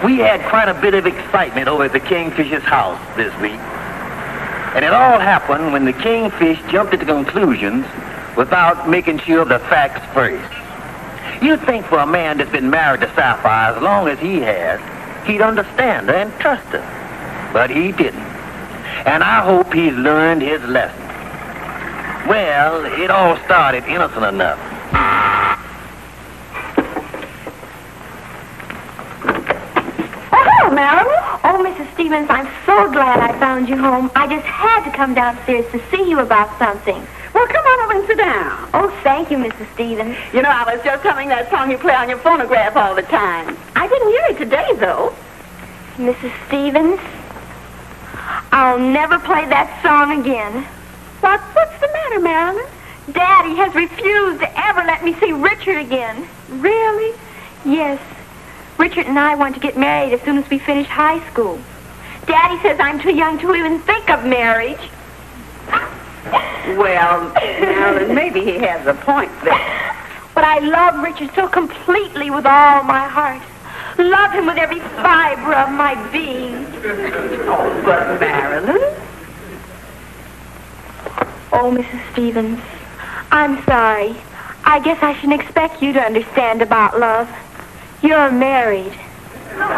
We had quite a bit of excitement over at the Kingfish's house this week. And it all happened when the Kingfish jumped into conclusions without making sure of the facts first. You'd think for a man that's been married to Sapphire as long as he has, he'd understand her and trust her. But he didn't. And I hope he's learned his lesson. Well, it all started innocent enough. Marilyn? Oh, Mrs. Stevens, I'm so glad I found you home. I just had to come downstairs to see you about something. Well, come on over and sit down. Oh, thank you, Mrs. Stevens. You know, I was just humming that song you play on your phonograph all the time. I didn't hear it today, though. Mrs. Stevens, I'll never play that song again. What's the matter, Marilyn? Daddy has refused to ever let me see Richard again. Really? Yes. Richard and I want to get married as soon as we finish high school. Daddy says I'm too young to even think of marriage. Well, Marilyn, maybe he has a point there. But I love Richard so completely with all my heart. Love him with every fiber of my being. Oh, but Marilyn? Oh, Mrs. Stevens, I'm sorry. I guess I shouldn't expect you to understand about love. You're married. Oh,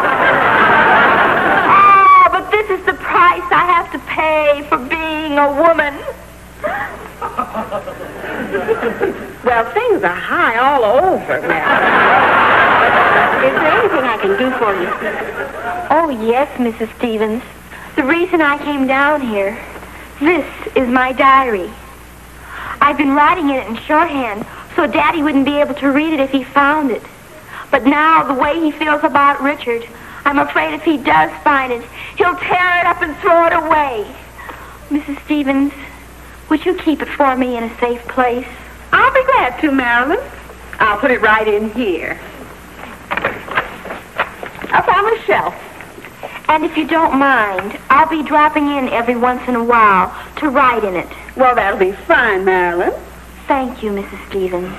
but this is the price I have to pay for being a woman. Well, things are high all over, Marilyn. Is there anything I can do for you? Oh, yes, Mrs. Stevens. The reason I came down here, this is my diary. I've been writing it in shorthand so Daddy wouldn't be able to read it if he found it. But now, the way he feels about Richard, I'm afraid if he does find it, he'll tear it up and throw it away. Mrs. Stevens, would you keep it for me in a safe place? I'll be glad to, Marilyn. I'll put it right in here. Up on the shelf. And if you don't mind, I'll be dropping in every once in a while to write in it. Well, that'll be fine, Marilyn. Thank you, Mrs. Stevens.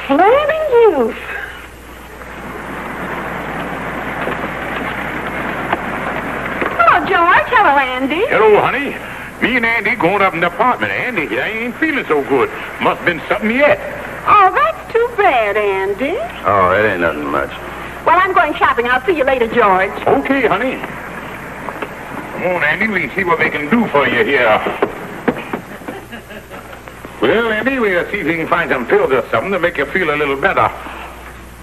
Flaming youth. Hello, George. Hello, Andy. Hello, honey. Me and Andy going up in the apartment. Andy, I ain't feeling so good. Must have been something yet. Oh, that's too bad, Andy. Oh, it ain't nothing much. Well, I'm going shopping. I'll see you later, George. Okay, honey. Come on, Andy. We see what we can do for you here. Well, Andy, we'll see if we can find some pills or something to make you feel a little better.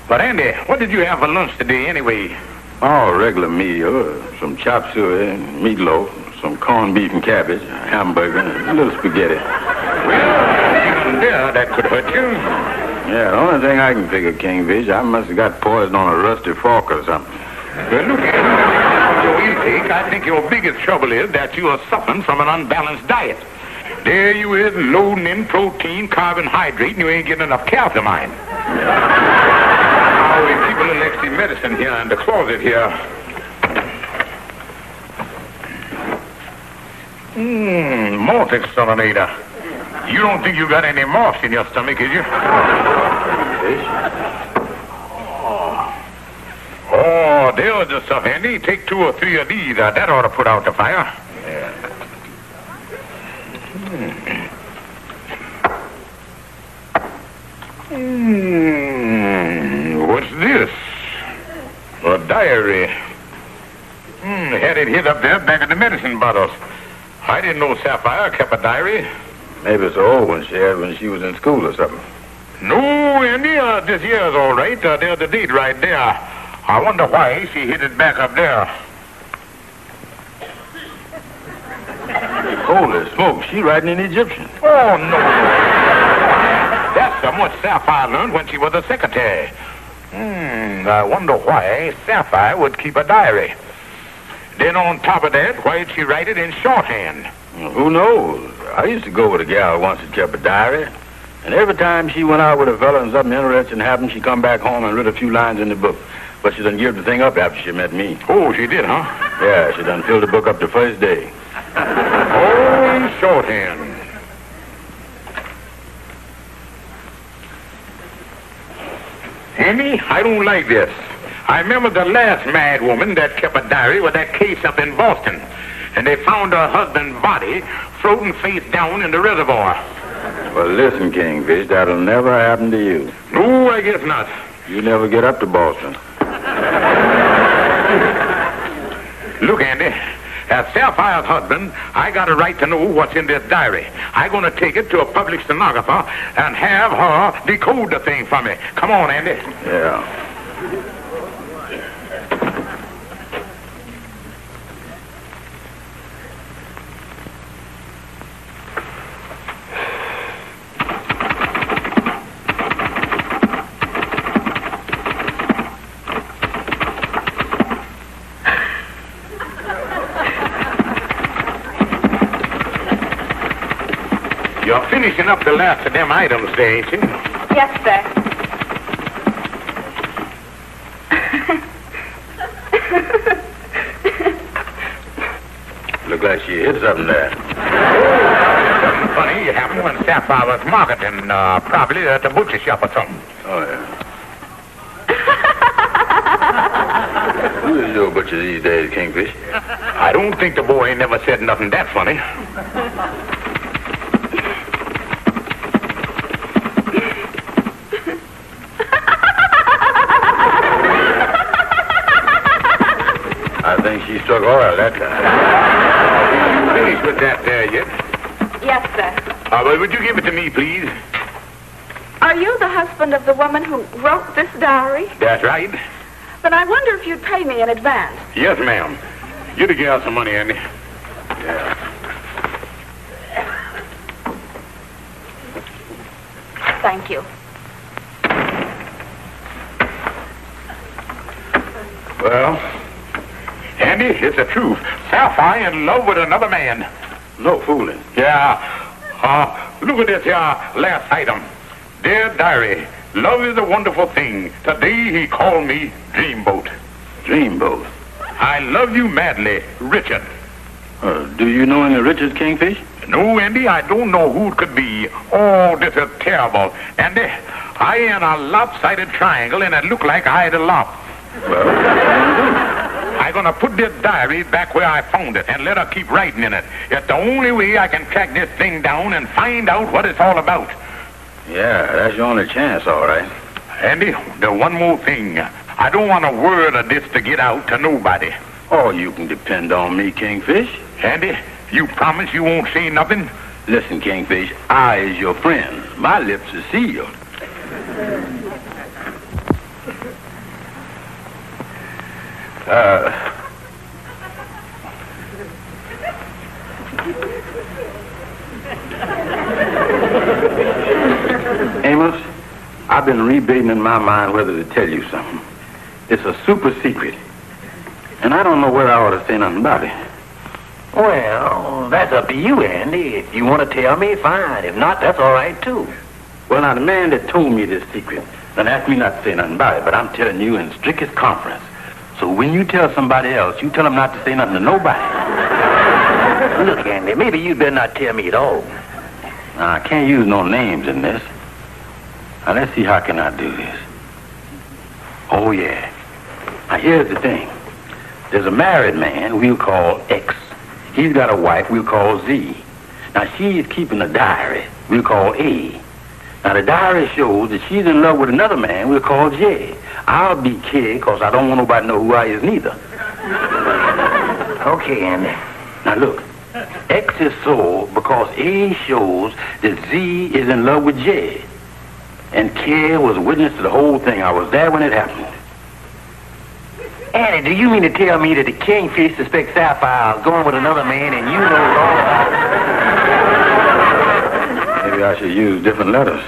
But, Andy, what did you have for lunch today, anyway? Oh, regular meal. Some chop suey, meatloaf, some corned beef and cabbage, a hamburger, and a little spaghetti. Well, there, that could hurt you. Yeah, the only thing I can figure, Kingfish, I must have got poisoned on a rusty fork or something. Well, look here. Your intake, I think your biggest trouble is that you are suffering from an unbalanced diet. There you is, loading in protein, carbohydrate, and you ain't getting enough calcium. Now, we keep a little extra medicine here in the closet here. Malt exterminator. You don't think you got any moths in your stomach, is you? Oh, there's the stuff, Andy. Take 2 or 3 of these. That ought to put out the fire. Yeah. What's this? A diary. Had it hid up there back in the medicine bottles. I didn't know Sapphire kept a diary. Maybe it's an old one she had when she was in school or something. No, Andy, this year's all right. There's the date right there. I wonder why she hid it back up there. Holy smoke, she writing in Egyptian. Oh, no. That's what Sapphire learned when she was a secretary. I wonder why Sapphire would keep a diary. Then on top of that, why'd she write it in shorthand? Well, who knows? I used to go with a gal once that kept a diary. And every time she went out with a fella and something interesting happened, she'd come back home and read a few lines in the book. But she done give the thing up after she met me. Oh, she did, huh? Yeah, she done filled the book up the first day. Oh, in shorthand. Andy, I don't like this. I remember the last mad woman that kept a diary with that case up in Boston. And they found her husband's body floating face down in the reservoir. Well, listen, Kingfish, that'll never happen to you. No, I guess not. You never get up to Boston. Look, Andy, as Sapphire's husband, I got a right to know what's in this diary. I'm going to take it to a public stenographer and have her decode the thing for me. Come on, Andy. Yeah. You're finishing up the last of them items there, ain't you? Yes, sir. Look like she hit something there. Something funny happened when Sapphire was marketing, probably at the butcher shop or something. Oh, yeah. Who is your butcher these days, Kingfish? I don't think the boy ain't never said nothing that funny. I think she struck oil that time. You finished with that there yet? Yes, sir. Well, would you give it to me, please? Are you the husband of the woman who wrote this diary? That's right. Then I wonder if you'd pay me in advance. Yes, ma'am. Give the girl some money, Andy. Yeah. Thank you. Well, Andy, it's the truth. Sapphire in love with another man. No fooling. Yeah. Look at this here last item. Dear diary, love is a wonderful thing. Today he called me Dreamboat. Dreamboat. I love you madly, Richard. Do you know any Richard, Kingfish? No, Andy, I don't know who it could be. Oh, this is terrible. Andy, I in a lopsided triangle and it looked like I had a lop. Well, I'm gonna put this diary back where I found it and let her keep writing in it. It's the only way I can track this thing down and find out what it's all about. yeah, that's your only chance, all right. Andy, there's one more thing. I don't want a word of this to get out to nobody. Oh, you can depend on me, Kingfish. Andy, you promise you won't say nothing? Listen, Kingfish, I is your friend. My lips are sealed. Amos, I've been rebating in my mind whether to tell you something. It's a super secret. And I don't know whether I ought to say nothing about it. Well, that's up to you, Andy. If you want to tell me, fine. If not, that's all right, too. Well, now, the man that told me this secret done asked me not to say nothing about it, but I'm telling you in strictest conference. So when you tell somebody else, you tell them not to say nothing to nobody. Look, Andy, maybe you better not tell me at all. Now, I can't use no names in this. Now, let's see how can I do this. Oh, yeah. Now, here's the thing. There's a married man we'll call X. He's got a wife we'll call Z. Now, she's keeping a diary we'll call A. Now, the diary shows that she's in love with another man we'll call J. I'll be K because I don't want nobody to know who I is neither. Okay, Andy. Now, look. X is so because A shows that Z is in love with J. And K was witness to the whole thing. I was there when it happened. Andy, do you mean to tell me that the Kingfish suspects Sapphire is going with another man and you know it all about it? Maybe I should use different letters.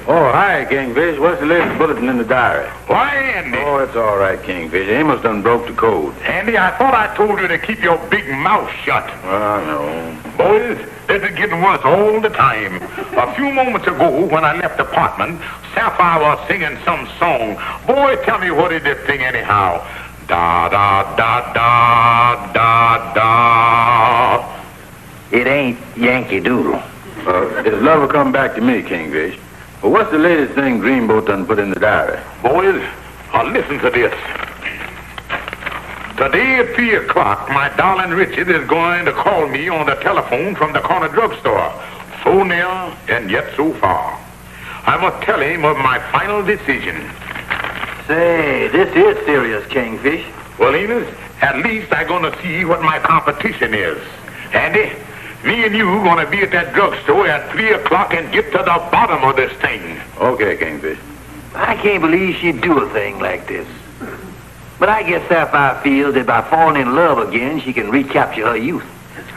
Oh, hi, Kingfish. What's the latest bulletin in the diary? Why, Andy? Oh, it's all right, Kingfish. Amos done broke the code. Andy, I thought I told you to keep your big mouth shut. Well, no. Boys, this is getting worse all the time. A few moments ago, when I left the apartment, Sapphire was singing some song. Boy, tell me what is this thing anyhow? Da, da, da, da, da, da. It ain't Yankee Doodle. His lover come back to me, Kingfish. Well, what's the latest thing Dreamboat done put in the diary? Boys, listen to this. Today at 3 o'clock, my darling Richard is going to call me on the telephone from the corner drugstore. So near and yet so far. I must tell him of my final decision. Say, this is serious, Kingfish. Well, Amos, at least I'm going to see what my competition is. Andy, me and you going to be at that drugstore at 3 o'clock and get to the bottom of this thing. Okay, Kingfish. I can't believe she'd do a thing like this. But I guess Sapphire feels that by falling in love again, she can recapture her youth.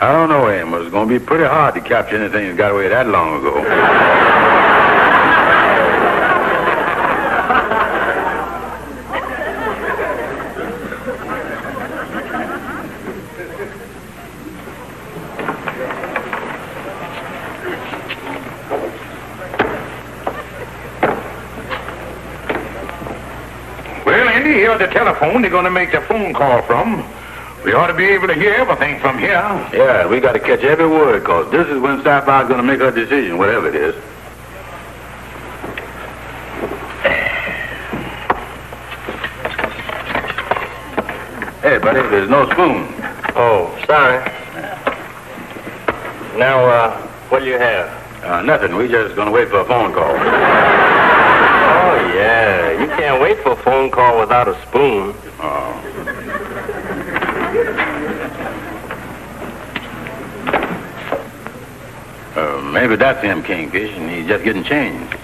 I don't know, Amos. It's going to be pretty hard to capture anything that got away that long ago. Well, Andy, here's the telephone they're going to make the phone call from. We ought to be able to hear everything from here. Yeah, we got to catch every word, because this is when Sapphire's going to make her decision, whatever it is. Hey, buddy, there's no spoon. Oh, sorry. Now, what do you have? Nothing. We just going to wait for a phone call. Oh, yeah. You can't wait for a phone call without a spoon. Oh. Maybe that's him, Kingfish, and he's just getting changed.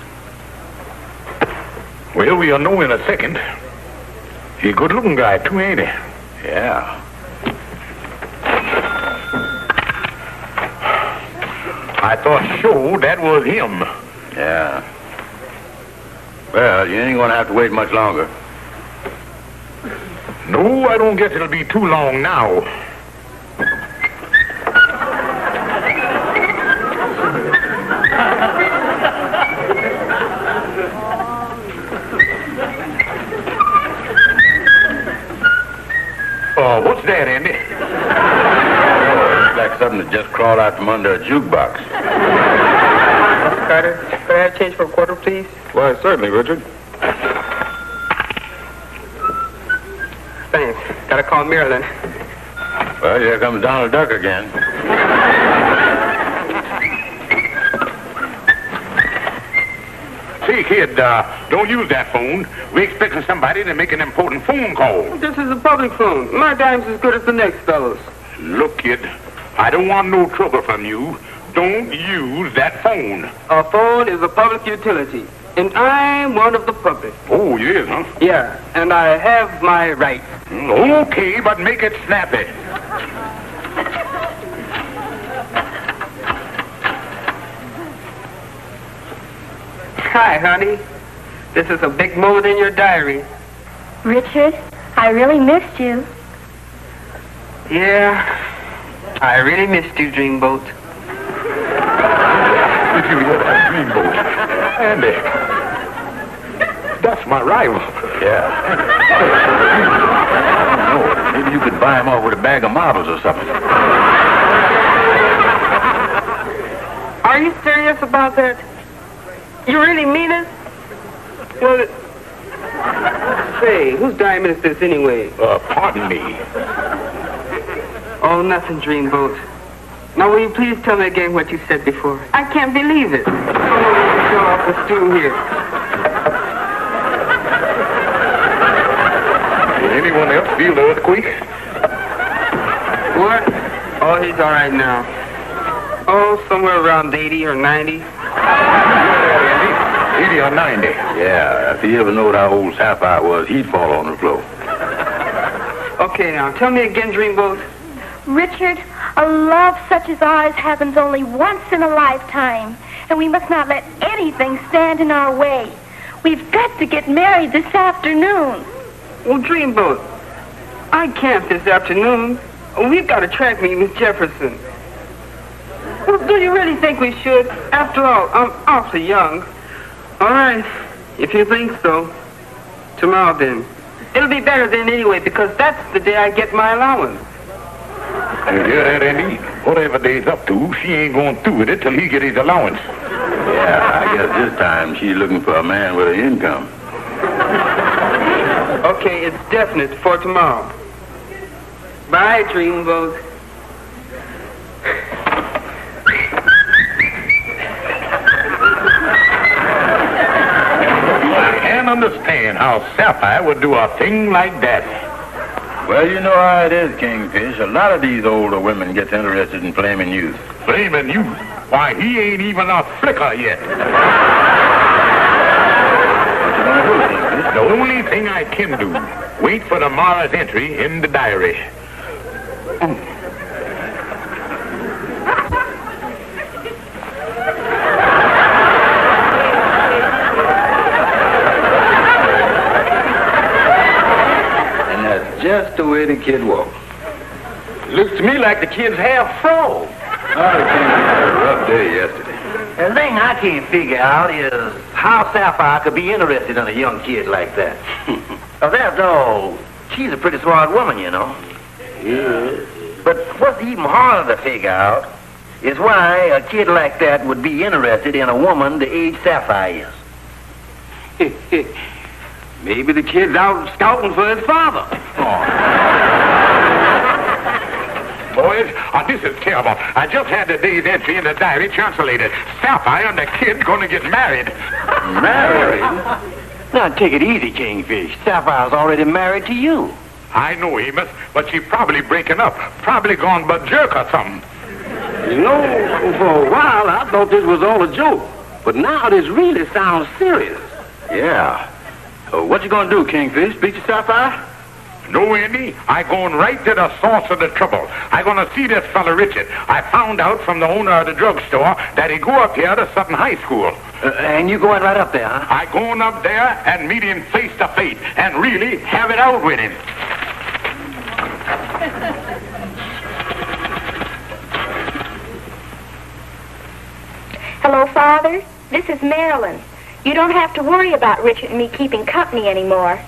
Well, we'll know in a second. He's a good-looking guy, too, ain't he? Yeah. I thought sure that was him. Yeah. Well, you ain't going to have to wait much longer. No, I don't guess it'll be too long now. What's that, Andy? It's like something that just crawled out from under a jukebox. Carter, could I have change for a quarter, please? Why, certainly, Richard. Thanks. Gotta call Marilyn. Well, here comes Donald Duck again. Say, kid, don't use that phone. We're expecting somebody to make an important phone call. This is a public phone. My dime's as good as the next fellow's. Look, kid, I don't want no trouble from you. Don't use that phone. A phone is a public utility, and I'm one of the public. Oh, yes, huh? Yeah, and I have my rights. Okay, but make it snappy. Hi, honey. This is a big moment in your diary. Richard, I really missed you. Yeah, I really missed you, Dreamboat. Did you hear that, Dreamboat? Andy, that's my rival. Yeah. No, maybe you could buy him off with a bag of marbles or something. Are you serious about that? You really mean it? Well, say, whose diamond is this anyway? Pardon me. Oh, nothing, Dreamboat. Now, will you please tell me again what you said before? I can't believe it. Come on, show off the stool here. Did anyone else feel the earthquake? What? Oh, he's all right now. Oh, somewhere around 80 or 90. 80 or 90. Yeah, if he ever knowed how old Sapphire was, he'd fall on the floor. Okay, now, tell me again, Dreamboat. Richard, a love such as ours happens only once in a lifetime, and we must not let anything stand in our way. We've got to get married this afternoon. Well, Dreamboat, I can't this afternoon. We've got a track meet, Miss Jefferson. Well, do you really think we should? After all, I'm awfully young. All right, if you think so. Tomorrow, then. It'll be better then anyway, because that's the day I get my allowance. You hear that, Andy? Whatever they's up to, she ain't going through with it till he get his allowance. Yeah, I guess this time she's looking for a man with an income. Okay, it's definite for tomorrow. Bye, Dreamboat. I can't understand how Sapphire would do a thing like that. Well, you know how it is, Kingfish. A lot of these older women get interested in flaming youth. Flaming you? Why, he ain't even a flicker yet. The only thing I can do, wait for tomorrow's entry in the diary. Just the way the kid walks. Looks to me like the kid's half froze. Oh, the kid had a rough day yesterday. The thing I can't figure out is how Sapphire could be interested in a young kid like that. After all, she's a pretty smart woman, you know. Yeah. But what's even harder to figure out is why a kid like that would be interested in a woman the age Sapphire is. Maybe the kid's out scouting for his father. Boys, this is terrible. I just had the day's entry in the diary translated. Sapphire and the kid gonna get married. Married? Now, take it easy, Kingfish. Sapphire's already married to you. I know, Amos, but she probably breaking up. Probably gone berserk or something. You know, for a while I thought this was all a joke. But now this really sounds serious. Yeah. What you gonna do, Kingfish? Speak to Sapphire? No, Andy. I going right to the source of the trouble. I gonna see this fella Richard. I found out from the owner of the drugstore that he go up here to Sutton High School. And you going right up there, huh? I going up there and meet him face to face and really have it out with him. Hello, Father. This is Marilyn. You don't have to worry about Richard and me keeping company anymore.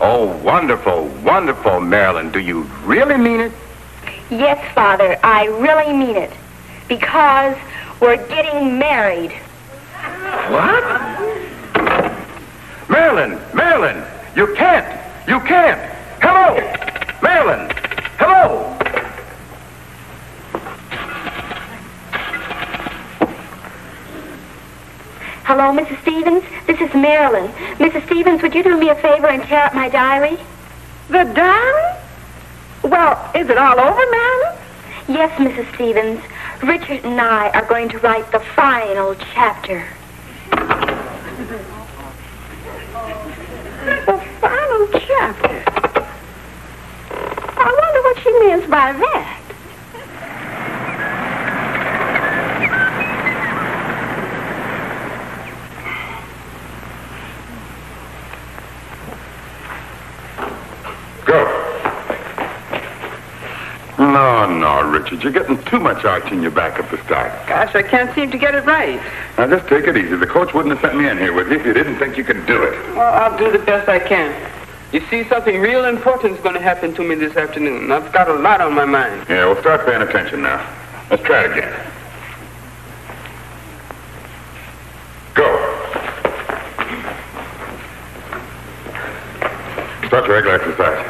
Oh, wonderful, wonderful, Marilyn. Do you really mean it? Yes, Father, I really mean it. Because we're getting married. What? Marilyn, you can't. Hello, Marilyn, hello. Hello, Mrs. Stevens. This is Marilyn. Mrs. Stevens, would you do me a favor and tear up my diary? The diary? Well, is it all over, Marilyn? Yes, Mrs. Stevens. Richard and I are going to write the final chapter. The final chapter? I wonder what she means by that. No, Richard, you're getting too much arch in your back at the start. Gosh, I can't seem to get it right. Now, just take it easy. The coach wouldn't have sent me in here with you if you didn't think you could do it. Well, I'll do the best I can. You see, something real important is going to happen to me this afternoon. I've got a lot on my mind. Yeah, we'll start paying attention now. Let's try it again. Go. Start your regular exercise.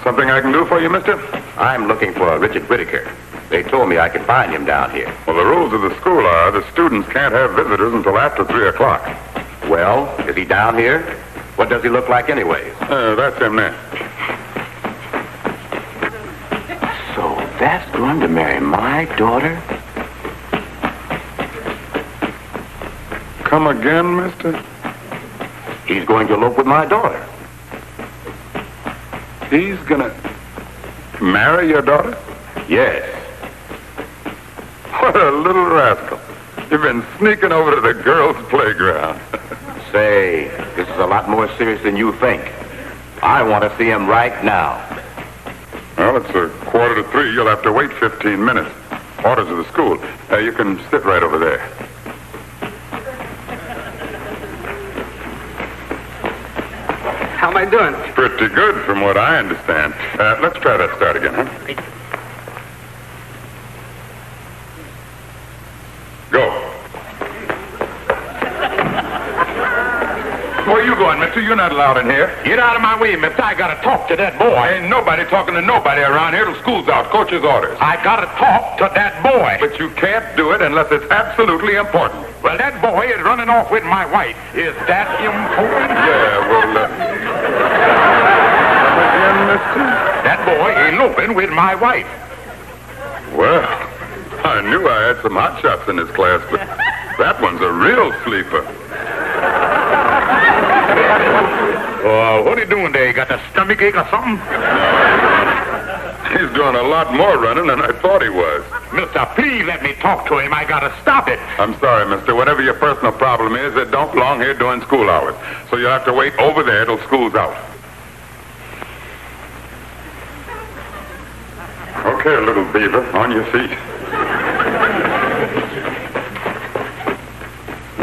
Something I can do for you, mister? I'm looking for Richard Whitaker. They told me I could find him down here. Well, the rules of the school are the students can't have visitors until after 3 o'clock. Well, is he down here? What does he look like anyways? That's him there. So that's going to marry my daughter? Come again, mister? He's going to elope with my daughter. He's gonna marry your daughter? Yes. What a little rascal. You've been sneaking over to the girls' playground. Say, this is a lot more serious than you think. I want to see him right now. Well, it's 2:45. You'll have to wait 15 minutes. Orders of the school. You can sit right over there. How am I doing? Pretty good from what I understand. Let's try that start again, huh? Go. Where you going, mister? You're not allowed in here. Get out of my way, mister. I gotta talk to that boy. Ain't nobody talking to nobody around here till school's out. Coach's orders. I gotta talk to that boy. But you can't do it unless it's absolutely important. Well, that boy is running off with my wife. Is that important? Yeah, well, come again, mister? That boy eloping with my wife. Well, I knew I had some hot shots in this class, but that one's a real sleeper. What are you doing there? You got a stomach ache or something? He's doing a lot more running than I thought he was. Mister, please let me talk to him. I gotta stop it. I'm sorry, mister. Whatever your personal problem is, it don't belong here during school hours. So you'll have to wait over there till school's out. Okay, little beaver, on your feet.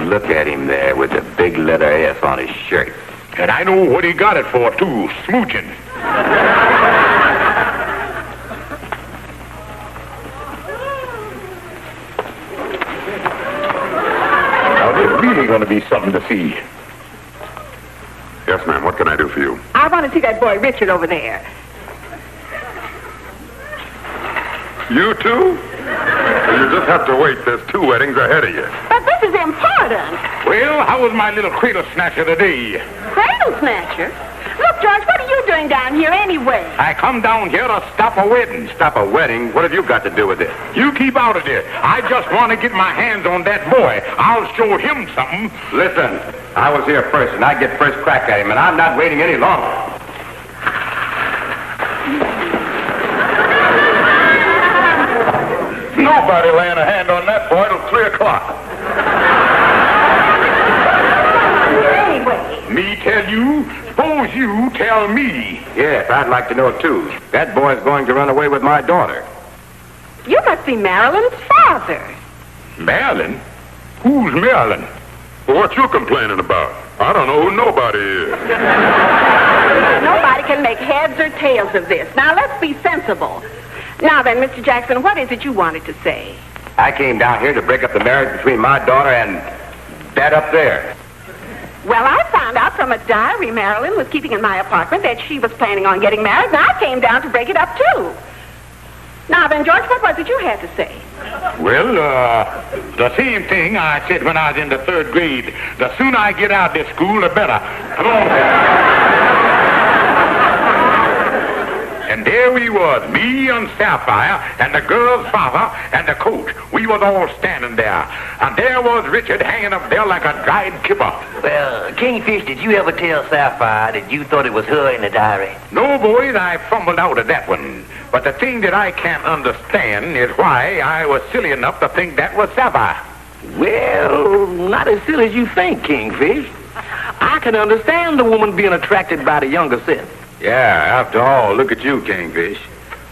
Look at him there with the big letter S on his shirt. And I know what he got it for, too. Smooching. Now, there's really going to be something to see. Yes, ma'am. What can I do for you? I want to see that boy Richard over there. You too? Well, you just have to wait. There's 2 weddings ahead of you. But this is important. Well, how was my little cradle snatcher today? Cradle snatcher? Look, George, what are you doing down here anyway? I come down here to stop a wedding. Stop a wedding? What have you got to do with it? You keep out of there. I just want to get my hands on that boy. I'll show him something. Listen, I was here first, and I get first crack at him, and I'm not waiting any longer. Nobody laying a hand on that boy till 3 o'clock. Me tell you? Suppose you tell me. Yes, I'd like to know, too. That boy's going to run away with my daughter. You must be Marilyn's father. Marilyn? Who's Marilyn? Well, what you complaining about? I don't know who nobody is. Nobody can make heads or tails of this. Now, let's be sensible. Now then, Mr. Jackson, what is it you wanted to say? I came down here to break up the marriage between my daughter and that up there. Well, I found out from a diary Marilyn was keeping in my apartment that she was planning on getting married, and I came down to break it up, too. Now then, George, what was it you had to say? Well, the same thing I said when I was in the 3rd grade. The sooner I get out of this school, the better. Come on. And there we was, me and Sapphire, and the girl's father, and the coach. We was all standing there. And there was Richard hanging up there like a dried kipper. Well, Kingfish, did you ever tell Sapphire that you thought it was her in the diary? No, boys, I fumbled out of that one. But the thing that I can't understand is why I was silly enough to think that was Sapphire. Well, not as silly as you think, Kingfish. I can understand the woman being attracted by the younger set. Yeah, after all, look at you, Kingfish.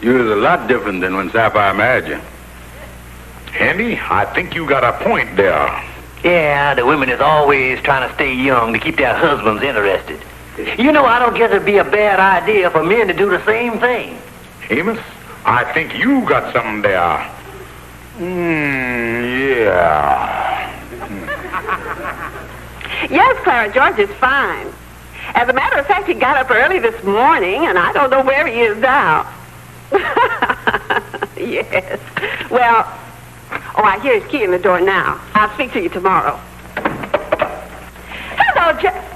You're a lot different than when Sapphire married you. Andy, I think you got a point there. Yeah, the women is always trying to stay young to keep their husbands interested. You know, I don't guess it'd be a bad idea for men to do the same thing. Amos, I think you got something there. Yeah. Yes, Clara, George is fine. As a matter of fact, he got up early this morning, and I don't know where he is now. Yes. Well, I hear his key in the door now. I'll speak to you tomorrow. Hello, Jack.